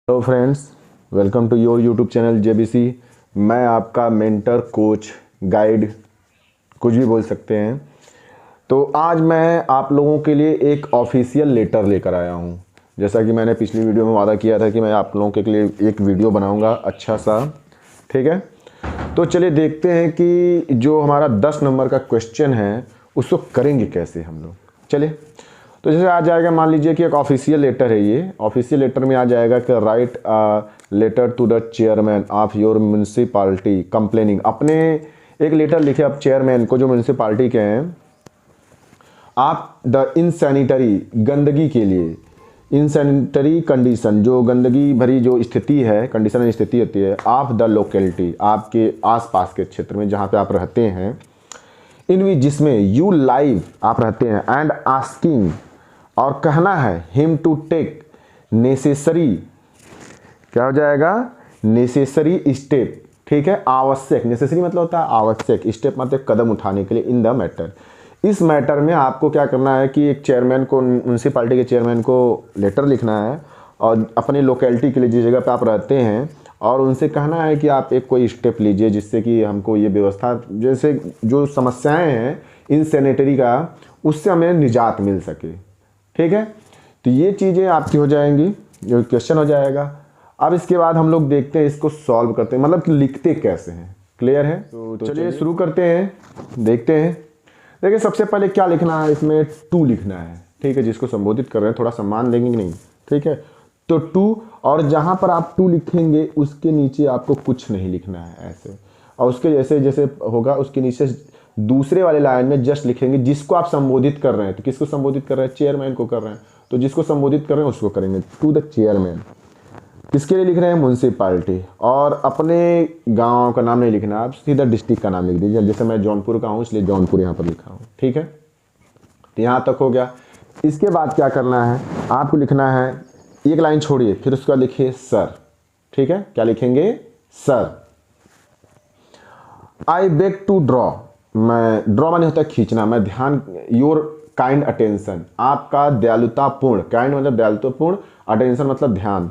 Hello friends, welcome to your YouTube channel JBC. मैं आपका mentor, coach, guide, कुछ भी बोल सकते हैं। तो आज मैं आप लोगों के लिए एक ऑफिशियल लेटर लेकर आया हूं। जैसा कि मैंने पिछली वीडियो में वादा किया था कि मैं आप लोगों के लिए एक वीडियो बनाऊंगा अच्छा सा, ठीक है। तो चलिए देखते हैं कि जो हमारा 10 नंबर का क्वेश्चन है उसको करेंगे कैसे हम लोग। चलिए, तो जैसे आ जाएगा, मान लीजिए कि एक ऑफिशियल लेटर है। ये ऑफिशियल लेटर में आ जाएगा कि write letter to the chairman of your municipality complaining. अपने एक लेटर लिखे आप चेयरमैन को जो म्यूनसिपालिटी के हैं, आप द इनसैनिटरी गंदगी के लिए, इनसैनिटरी कंडीशन जो गंदगी भरी जो स्थिति है, कंडीशन स्थिति होती है ऑफ द लोकेलिटी, आपके आसपास के क्षेत्र में जहाँ पे आप रहते हैं, इन विच जिसमें यू लाइव आप रहते हैं, एंड आस्किंग और कहना है हिम टू टेक नेसेसरी, क्या हो जाएगा, नेसेसरी स्टेप, ठीक है, आवश्यक, नेसेसरी मतलब होता है आवश्यक, स्टेप मतलब कदम उठाने के लिए इन द मैटर। इस मैटर में आपको क्या करना है कि एक चेयरमैन को, म्यूनसिपालिटी के चेयरमैन को लेटर लिखना है और अपनी लोकेलिटी के लिए जिस जगह पे आप रहते हैं, और उनसे कहना है कि आप एक कोई स्टेप लीजिए जिससे कि हमको ये व्यवस्था, जैसे जो समस्याएं हैं इन सैनिटरी का, उससे हमें निजात मिल सके, ठीक है। तो ये चीज़ें आपकी हो जाएंगी, जो क्वेश्चन हो जाएगा। अब इसके बाद हम लोग देखते हैं इसको सॉल्व करते हैं, मतलब कि लिखते कैसे हैं। क्लियर है? तो चलिए शुरू करते हैं, देखते हैं। देखिए, सबसे पहले क्या लिखना है, इसमें टू लिखना है, ठीक है। जिसको संबोधित कर रहे हैं थोड़ा सम्मान देंगे कि नहीं, ठीक है। तो टू, और जहाँ पर आप टू लिखेंगे उसके नीचे आपको कुछ नहीं लिखना है, ऐसे। और उसके जैसे जैसे होगा उसके नीचे दूसरे वाले लाइन में जस्ट लिखेंगे जिसको आप संबोधित कर रहे हैं। तो किसको संबोधित कर रहे हैं? चेयरमैन को कर रहे हैं, तो जिसको संबोधित कर रहे हैं उसको करेंगे टू द चेयरमैन। किसके लिए लिख रहे हैं? म्यूनसिपालिटी। और अपने गांव का नाम नहीं लिखना, आप सीधा डिस्ट्रिक्ट का नाम लिख दीजिए। जैसे मैं जौनपुर का हूँ इसलिए जौनपुर यहाँ पर लिखा हूँ, ठीक है। तो यहाँ तक हो गया। इसके बाद क्या करना है, आपको लिखना है, एक लाइन छोड़िए, फिर उसके बाद लिखिए सर, ठीक है। क्या लिखेंगे? Sir. I beg to draw, मैं ड्रॉ माने होता है खींचना, मैं ध्यान, योर काइंड अटेंशन, आपका दयालुतापूर्ण, काइंड मतलब दयालुतापूर्ण, अटेंशन मतलब ध्यान,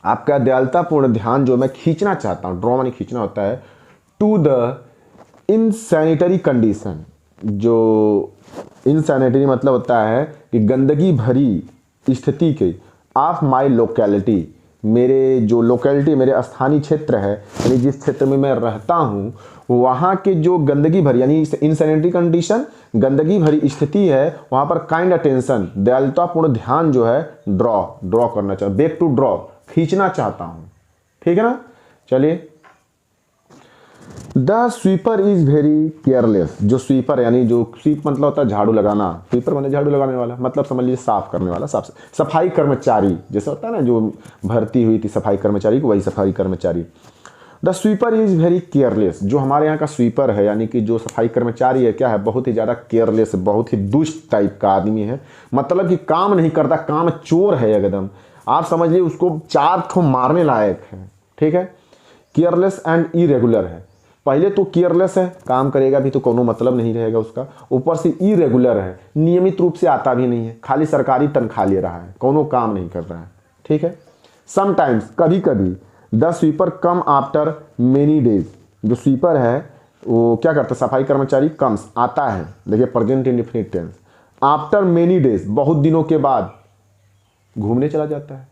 आपका दयालुतापूर्ण ध्यान जो मैं खींचना चाहता हूं, ड्रॉ माने खींचना होता है, टू द इनसैनिटरी कंडीशन। जो इनसैनिटरी मतलब होता है कि गंदगी भरी स्थिति के, ऑफ माई लोकेलिटी, मेरे जो लोकेलिटी, मेरे स्थानीय क्षेत्र है, यानी जिस क्षेत्र में मैं रहता हूँ वहाँ के जो गंदगी भरी, यानी इनसैनिटरी कंडीशन, गंदगी भरी स्थिति है, वहाँ पर काइंड अटेंशन, दयालुतापूर्ण ध्यान जो है, ड्रॉ करना चाहता, बेग टू ड्रॉ, खींचना चाहता हूँ, ठीक है ना। चलिए, the sweeper is very careless, जो स्वीपर यानी जो स्वीप मतलब होता है झाड़ू लगाना, स्वीपर माने झाड़ू लगाने वाला, मतलब समझ लीजिए साफ करने वाला, सफाई कर्मचारी, जैसे होता है ना जो भर्ती हुई थी सफाई कर्मचारी को, वही सफाई कर्मचारी। The sweeper is very careless, जो हमारे यहाँ का स्वीपर है यानी कि जो सफाई कर्मचारी है, क्या है, बहुत ही ज़्यादा केयरलेस, बहुत ही दुष्ट टाइप का आदमी है, मतलब कि काम नहीं करता, काम चोर है एकदम, आप समझ लीजिए उसको 4 ठो मारने लायक है, ठीक है। केयरलेस एंड इरेगुलर है, पहले तो केयरलेस है, काम करेगा भी तो कोनो मतलब नहीं रहेगा उसका, ऊपर से इरेगुलर है, नियमित रूप से आता भी नहीं है, खाली सरकारी तनख्वाह ले रहा है, कोनो काम नहीं कर रहा है, ठीक है। समटाइम्स, कभी कभी, the sweeper come after many days, जो स्वीपर है वो क्या करता है, सफाई कर्मचारी, कम्स आता है, देखिए present indefinite tense, after many days, बहुत दिनों के बाद घूमने चला जाता है।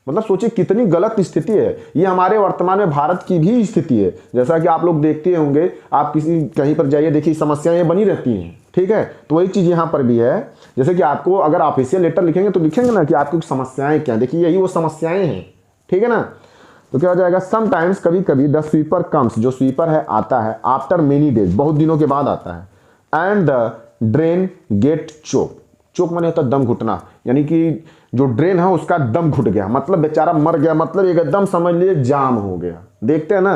मतलब सोचिए कितनी गलत स्थिति है, ये हमारे वर्तमान में भारत की भी स्थिति है। जैसा कि आप लोग देखते होंगे, आप किसी कहीं पर जाइए, देखिए समस्याएं बनी रहती हैं, ठीक है। तो वही चीज़ यहाँ पर भी है, जैसे कि आपको अगर ऑफिशियल लेटर लिखेंगे तो लिखेंगे ना कि आपकी समस्याएं क्या, देखिए यही वो समस्याएं हैं, ठीक है ना। तो क्या हो जाएगा, समटाइम्स, कभी कभी, द स्वीपर कम्स, जो स्वीपर है आता है, आफ्टर मेनी डेज, बहुत दिनों के बाद आता है, एंड द ड्रेन गेट चोक, चोक माने होता है दम घुटना, यानी कि जो ड्रेन है उसका दम घुट गया, मतलब बेचारा मर गया, मतलब एकदम समझ लीजिए जाम हो गया। देखते हैं ना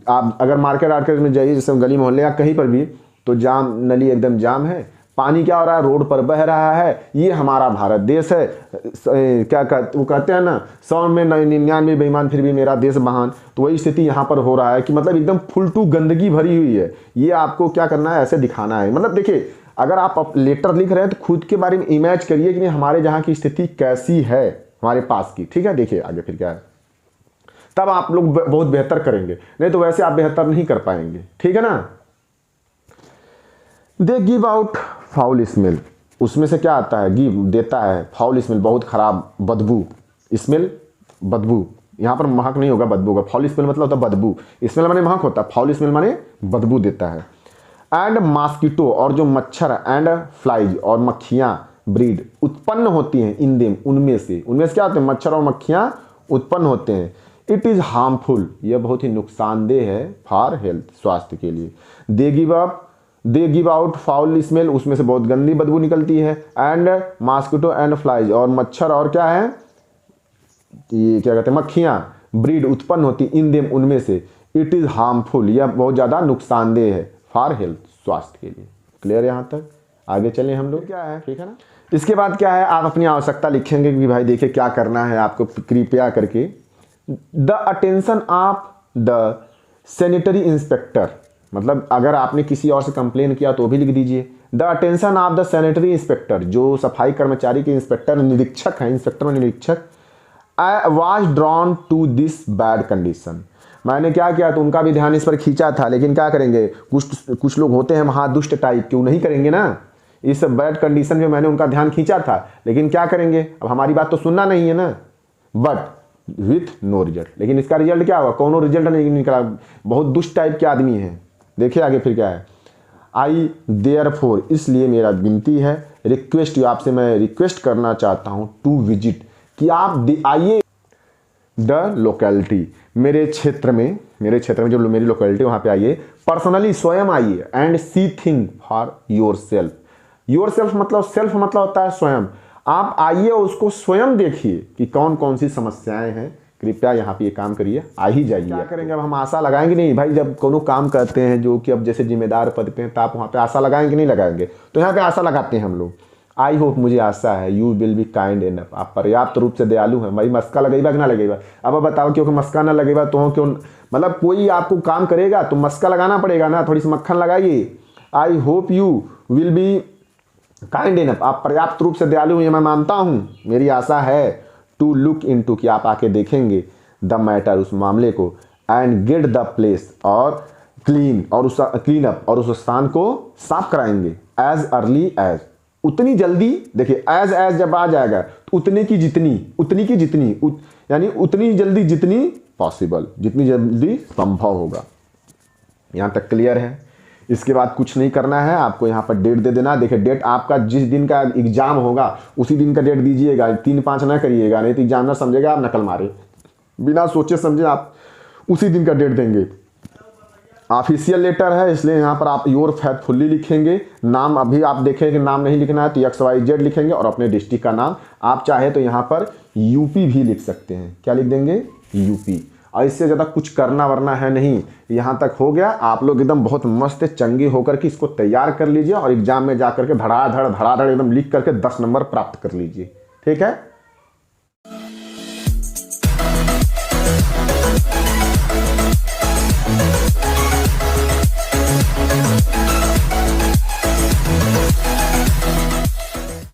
आप, अगर मार्केट में जाइए, जैसे गली मोहल्ले या कहीं पर भी, तो जाम, नली एकदम जाम है, पानी क्या हो रहा है, रोड पर बह रहा है। ये हमारा भारत देश है, क्या वो कहते हैं ना, 100 में 99 बेईमान फिर भी मेरा देश महान। तो वही स्थिति यहाँ पर हो रहा है कि मतलब एकदम फुल टू गंदगी भरी हुई है। ये आपको क्या करना है, ऐसे दिखाना है। मतलब देखिए, अगर आप लेटर लिख रहे हैं तो खुद के बारे में इमेज करिए कि हमारे जहाँ की स्थिति कैसी है, हमारे पास की, ठीक है। देखिए आगे फिर क्या है, तब आप लोग बहुत बेहतर करेंगे, नहीं तो वैसे आप बेहतर नहीं कर पाएंगे, ठीक है ना। They give out foul smell, उसमें से क्या आता है, गिव देता है, फाउल स्मेल बहुत खराब बदबू, स्मेल बदबू, यहाँ पर महक नहीं होगा बदबू होगा, फाउल स्मेल मतलब होता है बदबू, स्मेल माने महक होता है, फाउल स्मेल माने बदबू देता है। एंड मॉस्किटो, और जो मच्छर, एंड फ्लाइज, और मक्खियाँ, ब्रीड उत्पन्न होती हैं, इन देम, उनमें से क्या होते हैं, मच्छर और मक्खियाँ उत्पन्न होते हैं। इट इज़ हार्मफुल, यह बहुत ही नुकसानदेह है, फॉर हेल्थ, स्वास्थ्य के लिए। They give out foul smell, उसमें से बहुत गंदी बदबू निकलती है। एंड मॉस्किटो एंड फ्लाइज, और मच्छर और क्या है, ये क्या कहते हैं, मक्खियाँ, ब्रीड उत्पन्न होती, इन देम, उनमें से। इट इज़ हार्मफुल, यह बहुत ज़्यादा नुकसानदेह है, फॉर हेल्थ, स्वास्थ्य के लिए। क्लियर यहाँ तक, आगे चलें हम लोग, क्या है, ठीक है ना। इसके बाद क्या है, आप अपनी आवश्यकता लिखेंगे कि भाई देखिए क्या करना है आपको, कृपया करके the attention of the sanitary inspector, मतलब अगर आपने किसी और से कंप्लेन किया तो भी लिख दीजिए the attention of the sanitary inspector, जो सफाई कर्मचारी के इंस्पेक्टर निरीक्षक हैं, इंस्पेक्टर में निरीक्षक, I was drawn to this bad condition, मैंने क्या किया तो उनका भी ध्यान इस पर खींचा था, लेकिन क्या करेंगे, कुछ लोग होते हैं महादुष्ट टाइप के, वो नहीं करेंगे ना, इस बैड कंडीशन में मैंने उनका ध्यान खींचा था, लेकिन क्या करेंगे, अब हमारी बात तो सुनना नहीं है ना, बट विथ नो रिजल्ट, लेकिन इसका रिजल्ट क्या हुआ, कोनो रिजल्ट नहीं निकला, बहुत दुष्ट टाइप के आदमी हैं। देखिए आगे फिर क्या है, आई देयरफॉर, इसलिए मेरा विनती है, रिक्वेस्ट यू, आपसे मैं रिक्वेस्ट करना चाहता हूँ, टू विजिट, कि आप आइए द लोकेलिटी, मेरे क्षेत्र में जो मेरी लोकेलिटी वहाँ पे आइए, पर्सनली स्वयं आइए, and see thing for yourself मतलब सेल्फ मतलब होता है स्वयं, आप आइए और उसको स्वयं देखिए कि कौन कौन सी समस्याएं हैं, कृपया यहाँ पे ये काम करिए, आ ही जाइए। क्या करेंगे, अब हम आशा लगाएंगे नहीं भाई, जब कोनो काम करते हैं जो कि अब जैसे जिम्मेदार पद पे हैं, तो आप वहाँ पे आशा लगाएंगे नहीं लगाएंगे, तो यहाँ पे आशा लगाते हैं हम लोग। आई होप, मुझे आशा है, you will be kind enough, आप पर्याप्त रूप से दयालु हैं। भाई मस्का लगेगा कि ना लगेगा, अब बताओ, क्योंकि मस्का ना लगेगा तो क्यों, मतलब कोई आपको काम करेगा तो मस्का लगाना पड़ेगा ना, थोड़ी सी मक्खन लगाइए। I hope you will be kind enough, आप पर्याप्त रूप से दयालु हैं, मैं मानता हूँ, मेरी आशा है, टू लुक इनटू, कि आप आके देखेंगे द मैटर, उस मामले को, एंड गेट द प्लेस, और क्लीन अप, और उस स्थान को साफ कराएंगे, एज अर्ली एज, उतनी जल्दी, देखिए एज जब आ जाएगा तो उतनी की जितनी यानी उतनी जल्दी जितनी पॉसिबल, जितनी जल्दी संभव होगा। यहाँ तक क्लियर है। इसके बाद कुछ नहीं करना है, आपको यहाँ पर डेट दे देना। देखिए डेट आपका जिस दिन का एग्जाम होगा उसी दिन का डेट दीजिएगा, 3-5 ना करिएगा, नहीं तो एग्जामिनर समझेगा आप नकल मारे, बिना सोचे समझे आप उसी दिन का डेट देंगे। ऑफिशियल लेटर है, इसलिए यहाँ पर आप योर फेथफुली लिखेंगे। नाम अभी आप देखेंगे, नाम नहीं लिखना है तो XYZ लिखेंगे, और अपने डिस्ट्रिक्ट का नाम, आप चाहे तो यहाँ पर यूपी भी लिख सकते हैं। क्या लिख देंगे, यूपी। और इससे ज़्यादा कुछ करना वरना है नहीं। यहाँ तक हो गया, आप लोग एकदम बहुत मस्त चंगे होकर के इसको तैयार कर लीजिए, और एग्जाम में जा करके धड़ाधड़ एकदम लिख करके 10 नंबर प्राप्त कर लीजिए। ठीक है।